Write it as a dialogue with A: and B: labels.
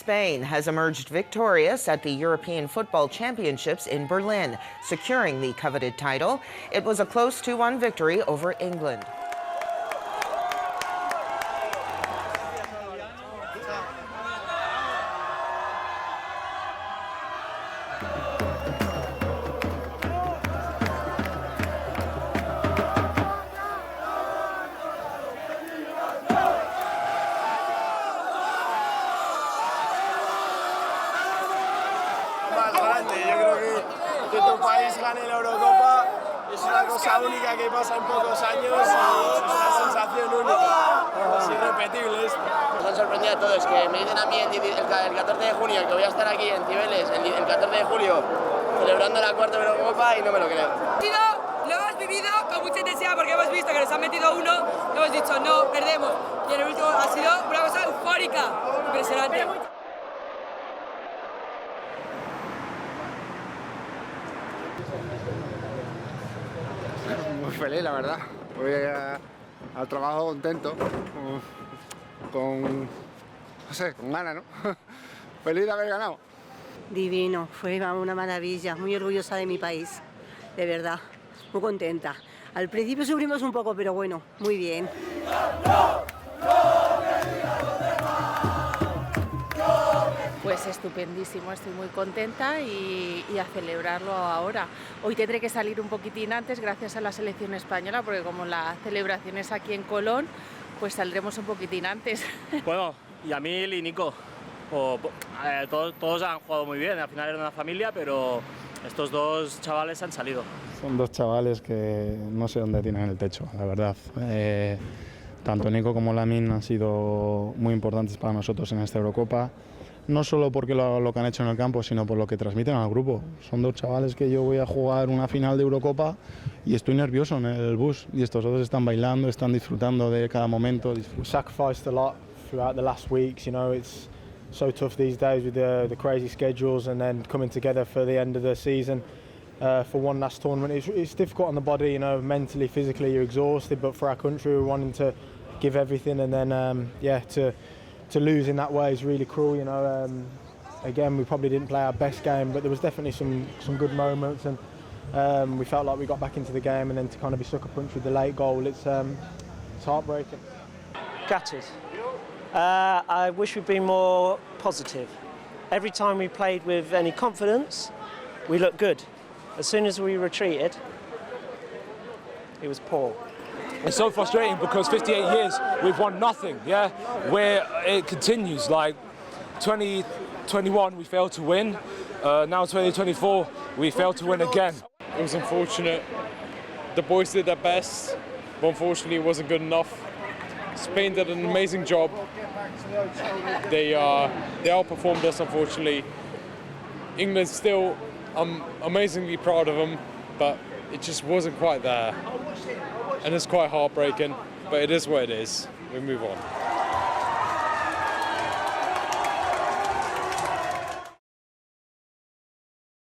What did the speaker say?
A: Spain has emerged victorious at the European Football Championships in Berlin, securing the coveted title. It was a close 2-1 victory over England.
B: Yo creo que tu país gane la Eurocopa es una cosa única que pasa en pocos años y es una sensación única, es irrepetible esto.
C: Nos han sorprendido a todos, que me dicen a mí el 14 de junio que voy a estar aquí en Cibeles, el 14 de julio, celebrando la cuarta Eurocopa y no me lo creo.
D: Lo hemos vivido con mucha intensidad porque hemos visto que nos han metido uno, hemos dicho no, perdemos, y en el último ha sido una cosa eufórica, impresionante.
E: Muy feliz, la verdad. Voy al trabajo contento, con ganas, ¿no? Feliz de haber ganado.
F: Divino, fue una maravilla, muy orgullosa de mi país, de verdad, muy contenta. Al principio sufrimos un poco, pero bueno, muy bien.
G: Pues estupendísimo, estoy muy contenta y a celebrarlo ahora. Hoy tendré que salir un poquitín antes gracias a la selección española, porque como la celebración es aquí en Colón, pues saldremos un poquitín antes.
H: Bueno, Yamal y Nico, todos han jugado muy bien, al final era una familia, pero estos dos chavales han salido.
I: Son dos chavales que no sé dónde tienen el techo, la verdad. Tanto Nico como Lamine han sido muy importantes para nosotros en esta Eurocopa. No solo porque lo que han hecho en el campo, sino por lo que transmiten al grupo. Son dos chavales que yo voy a jugar una final de Eurocopa y estoy nervioso en el bus. Y estos dos están bailando, están disfrutando de cada momento.
J: We sacrificed a lot throughout the last weeks. You know, it's so tough these days with the crazy schedules and then coming together for the end of the season for one last tournament. It's difficult on the body, you know, mentally, physically you're exhausted. But for our country, we're wanting to give everything, and then to lose in that way is really cruel, you know. Again, we probably didn't play our best game, but there was definitely some good moments, and we felt like we got back into the game, and then to kind of be sucker punched with the late goal, it's heartbreaking.
K: Gutted. I wish we'd been more positive. Every time we played with any confidence, we looked good. As soon as we retreated, it was poor.
L: It's so frustrating because 58 years we've won nothing, yeah? Where it continues, like 2021 we failed to win, now 2024 we failed to win again.
M: It was unfortunate. The boys did their best, but unfortunately it wasn't good enough. Spain did an amazing job. They outperformed us, unfortunately. England still, I'm amazingly proud of them, but it just wasn't quite there. And it's quite heartbreaking, but it is what it is. We move on.